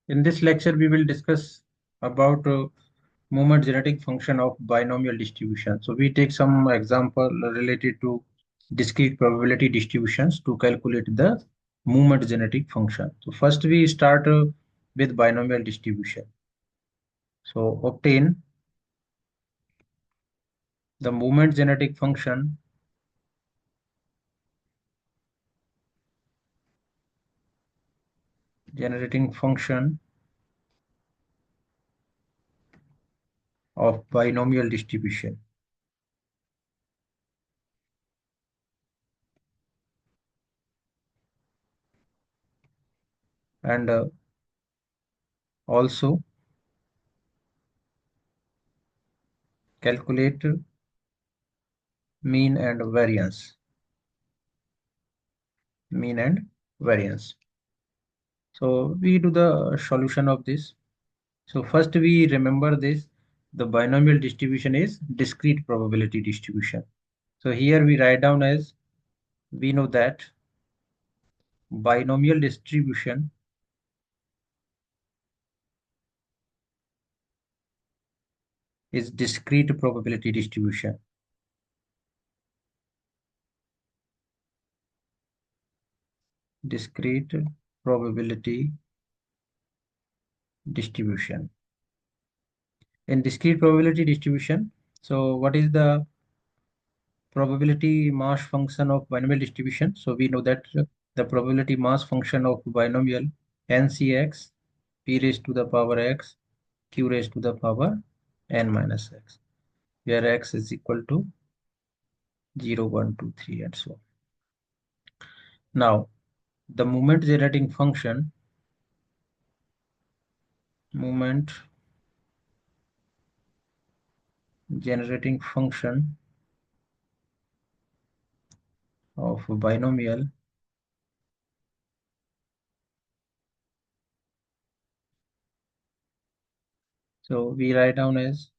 In this lecture, we will discuss about moment genetic function of binomial distribution. So we take some example related to discrete probability distributions to calculate the moment genetic function. So first we start with binomial distribution. So obtain the moment generating function of binomial distribution, and also calculate mean and variance. Mean and variance. So we do the solution of this. So first we remember this. The binomial distribution is discrete probability distribution. So here we write down as, we know that binomial distribution is discrete probability distribution. Discrete probability distribution. In discrete probability distribution, so what is the probability mass function of binomial distribution? So we know that the probability mass function of binomial ncx p raised to the power x q raised to the power n minus x, where x is equal to 0, 1, 2, 3, and so on. Now, the moment generating function of binomial so we write down as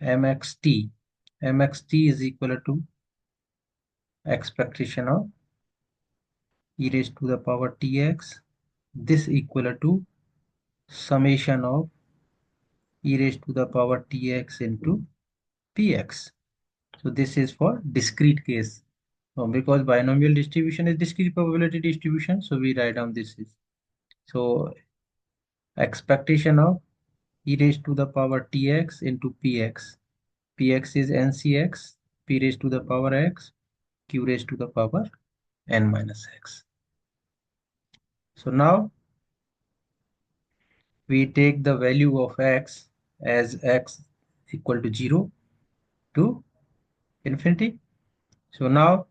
mxt. Mxt is equal to expectation of e raised to the power tx. This equal to summation of e raised to the power tx into px. So this is for discrete case. Because binomial distribution is discrete probability distribution, so we write down this is. So expectation of e raised to the power tx into px. Px is ncx, p raised to the power x, q raised to the power n minus x. So now we take the value of x as x equal to 0 to infinity. So now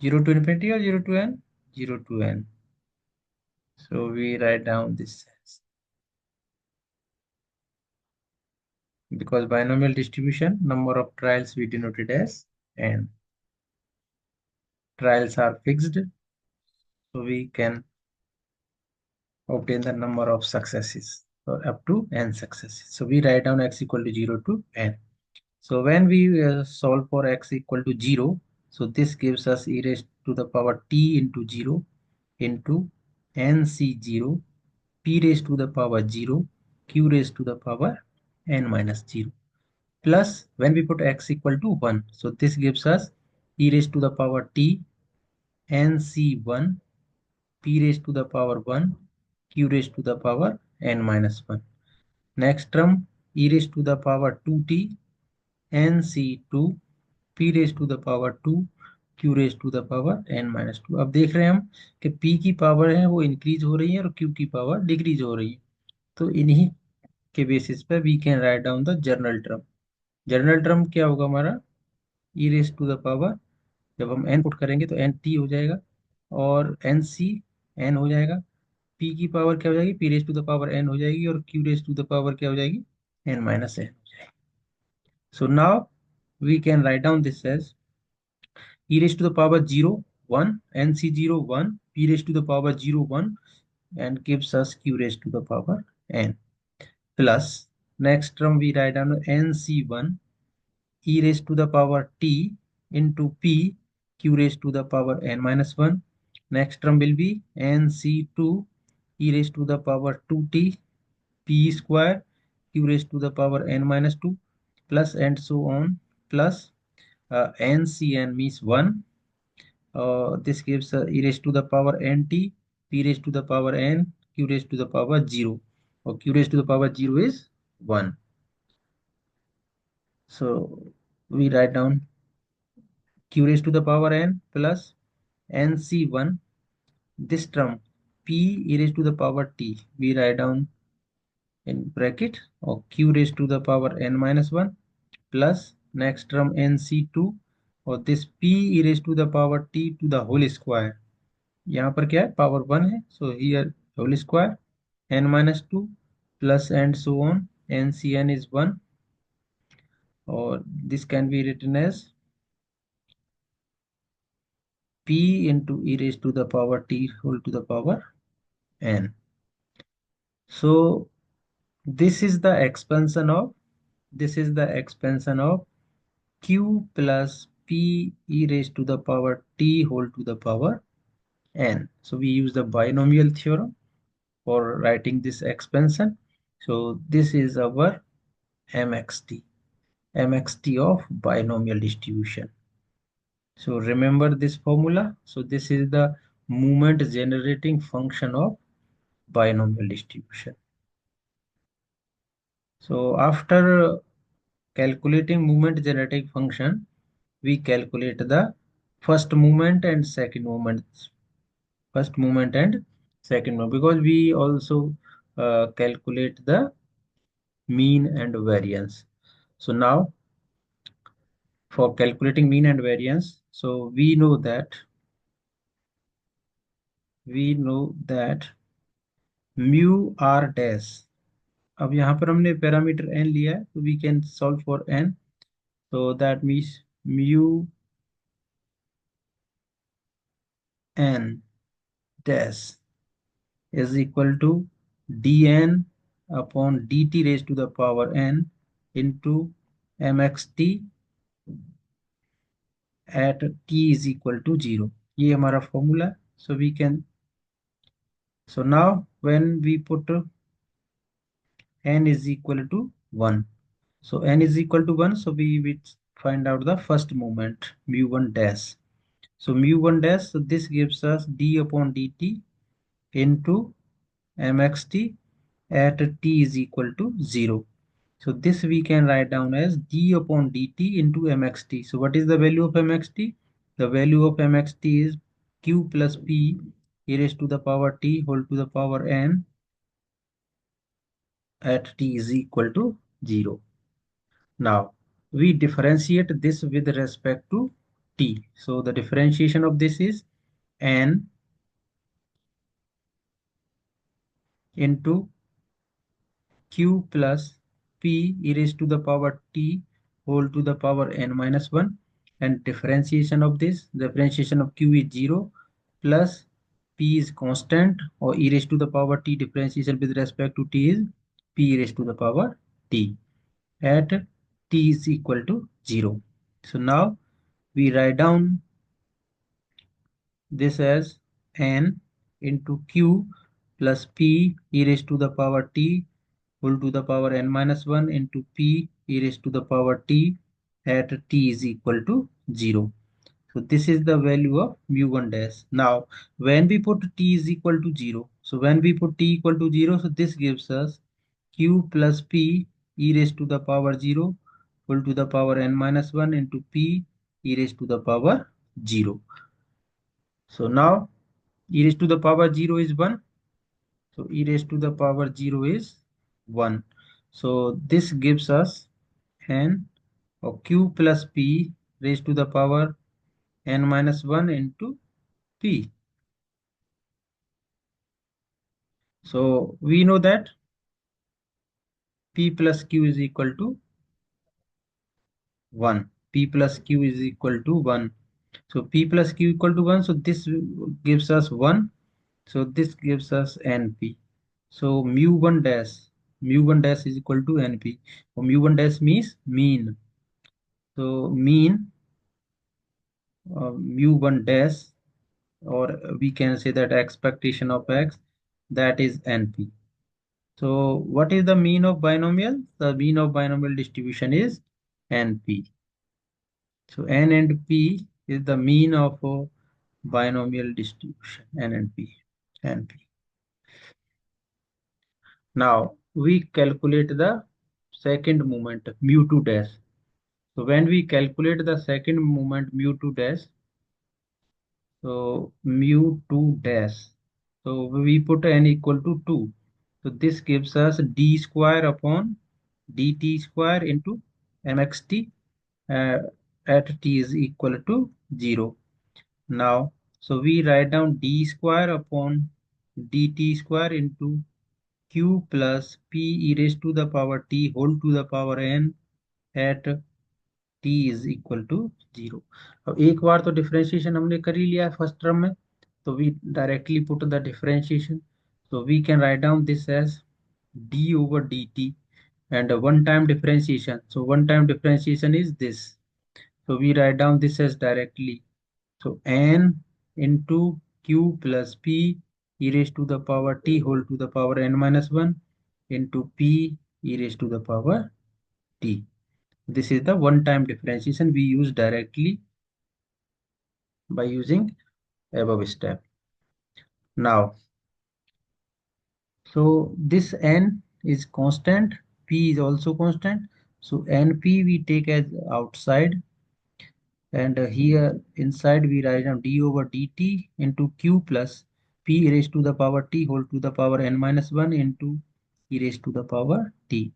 0 to infinity or 0 to n? 0 to n. So we write down this as, because binomial distribution, number of trials we denoted as n. Trials are fixed, so we can obtain the number of successes or up to n successes. So we write down x equal to 0 to n. So when we solve for x equal to 0, so this gives us e raised to the power t into 0 into nc0 p raised to the power 0 q raised to the power n minus 0, plus when we put x equal to 1, so this gives us e raised to the power t nc1 p raised to the power 1 q raised to the power n minus 1. Next term e raised to the power 2t nc2 p raised to the power 2 q raised to the power n minus 2. अब देख रहे हैं हम कि p की power है वो increase हो रही है और q की पावर डिक्रीज हो रही है. तो इन्हीं के बेसिस पे we can write down the general term. General term क्या होगा हमारा? e raise to the power, जब हम n पुट करेंगे तो n t हो जाएगा और n c n हो जाएगा. p की पावर क्या हो जाएगी? p raise to the power n हो जाएगी और q raise to the power क्या हो जाएगी? n minus n. So now we can write down this as e raised to the power 0, 1, nc0, 1, p raised to the power 0, 1, and gives us q raised to the power n, plus next term we write down nc1 e raised to the power t into p q raised to the power n minus 1 Next term will be nc2 e raised to the power 2t p square q raised to the power n minus 2 plus and so on plus ncn means 1. This gives e raised to the power nt p raised to the power n q raised to the power 0, or q raised to the power 0 is 1. So we write down q raised to the power n plus nc1. This term p e raised to the power t we write down in bracket, or q raised to the power n minus 1 plus next term nc2, और this p e raised to the power t to the whole square. यहाँ पर क्या है, power 1 है, so here whole square n minus 2 plus and so on, ncn is 1, or this can be written as p into e raised to the power t whole to the power n. So this is the expansion of, q plus p e raised to the power t whole to the power n. So we use the binomial theorem for writing this expansion. So this is our mxt of binomial distribution. So remember this formula. So this is the moment generating function of binomial distribution. So after calculating moment generating function, we calculate the first moment and second moment. First moment and second moment, because we also calculate the mean and variance. So now for calculating mean and variance, so we know that mu r dash, अब यहाँ पर हमने parameter n लिया है, तो we can solve for n. So that means mu n dash is equal to dn upon dt raised to the power n into mxt at t is equal to 0. ये हमारा formula. So we can, so now when we put n is equal to 1, so n is equal to 1, so we will find out the first moment mu1 dash. So mu1 dash, so this gives us d upon dt into mxt at t is equal to 0. So this we can write down as d upon dt into mxt. So what is the value of mxt? The value of mxt is q plus p e raised to the power t whole to the power n at t is equal to 0. Now we differentiate this with respect to t. So the differentiation of this is n into q plus p e raised to the power t whole to the power n minus 1, and differentiation of q is 0 plus p is constant, or e raised to the power t differentiation with respect to t is p e raised to the power t at t is equal to 0. So now we write down this as n into q plus p e raised to the power t whole to the power n minus 1 into p e raised to the power t at t is equal to 0. So this is the value of mu1 dash. Now when we put t is equal to 0, so when we put t equal to 0, so this gives us q plus p e raised to the power 0 whole to the power n minus 1 into p e raised to the power 0. So now e raised to the power 0 is 1. So e raised to the power 0 is 1. So this gives us n, or q plus p raised to the power n minus 1 into p. So we know that p plus q is equal to 1. P plus q is equal to 1. So p plus q equal to 1. So this gives us 1. So this gives us np. So mu1 dash is equal to np. So mu1 dash means mean. So mean mu1 dash or we can say that expectation of x, that is NP. So what is the mean of binomial? The mean of binomial distribution is NP. So N and P is the mean of a binomial distribution, N and P, NP. Now we calculate the second moment, mu2 dash. So when we calculate the second moment, mu2 dash, so mu2 dash, so we put n equal to 2. So this gives us d square upon dt square into mxt uh, at t is equal to 0. Now, so we write down d square upon dt square into q plus p e raised to the power t whole to the power n at t is equal to 0. अब एक बार तो differentiation हमने कर ही लिया है first term में, तो we directly put the differentiation. So we can write down this as d over dt and a one time differentiation. So one time differentiation is this. So we write down this as directly. So n into q plus p e raised to the power t whole to the power n minus 1 into p e raised to the power t. This is the one-time differentiation we use directly by using above step. Now, so this n is constant, p is also constant. So np we take as outside, and here inside we write down d over dt into q plus p raised to the power t whole to the power n minus 1 into e raised to the power t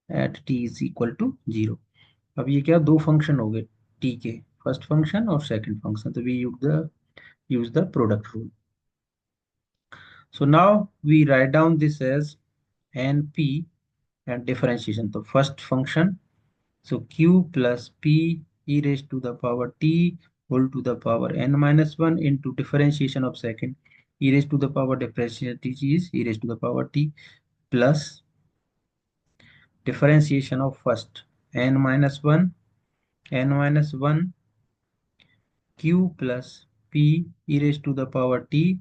at t is equal to 0. अब ये क्या दो function हो गए t के, first function और second function, तो we use the product rule. So now we write down this as np and differentiation. So first function, so q plus p e raised to the power t whole to the power n minus 1 into differentiation of second, e raised to the power differentiation t is e raised to the power t plus differentiation of first n minus 1 q plus p e raised to the power t,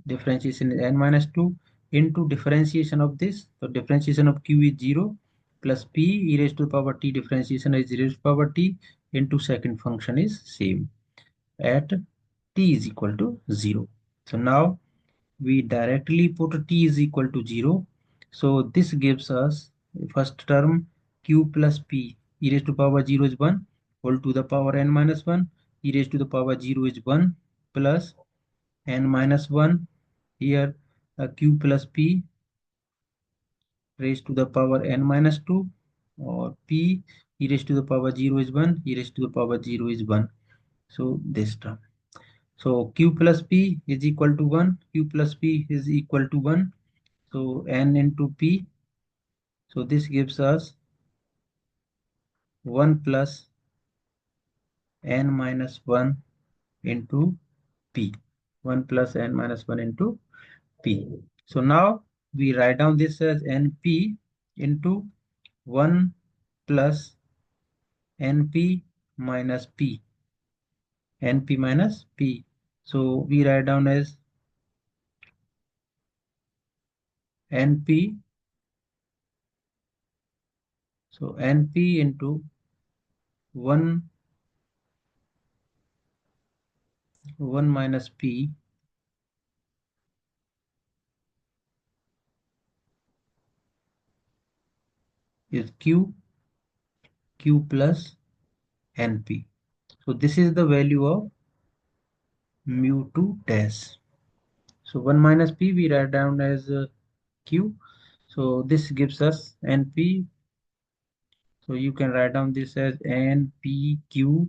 differentiation is n minus 2 into differentiation of this. So differentiation of q is 0 plus p e raised to the power t, differentiation is 0 to the power t into second function is same at t is equal to 0. So now we directly put t is equal to 0. So this gives us first term q plus p e raised to the power 0 is 1 whole to the power n minus 1 e raised to the power 0 is 1 plus n minus 1 here q plus p raised to the power n minus 2 or p e raised to the power 0 is 1 e raised to the power 0 is 1. So this term, so q plus p is equal to 1, q plus p is equal to 1, so n into p, so this gives us 1 plus n minus 1 into p, 1 plus n minus 1 into p. So now we write down this as np into 1 plus np minus p, np minus p. So we write down as np, so np into 1 minus p is q plus np. So this is the value of mu2 dash. So 1 minus p we write down as q. So this gives us np. So you can write down this as npq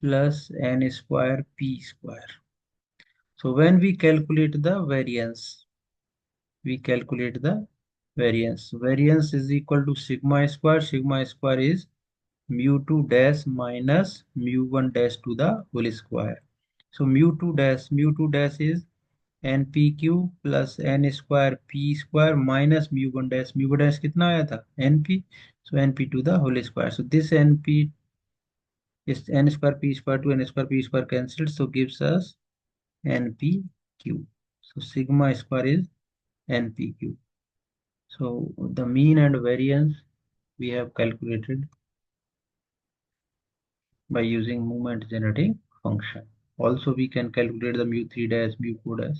plus n square p square. So when we calculate the variance, we calculate the variance. Variance is equal to sigma square. Sigma square is mu2 dash minus mu1 dash to the whole square. So mu2 dash is npq plus n square p square minus mu1 dash. mu1 dash कितना आया था np, so np to the whole square. So this np is n square p square to n square p square cancelled, so gives us NPQ. So sigma square is NPQ. So the mean and variance we have calculated by using movement generating function. Also we can calculate the mu3 dash, mu4 dash.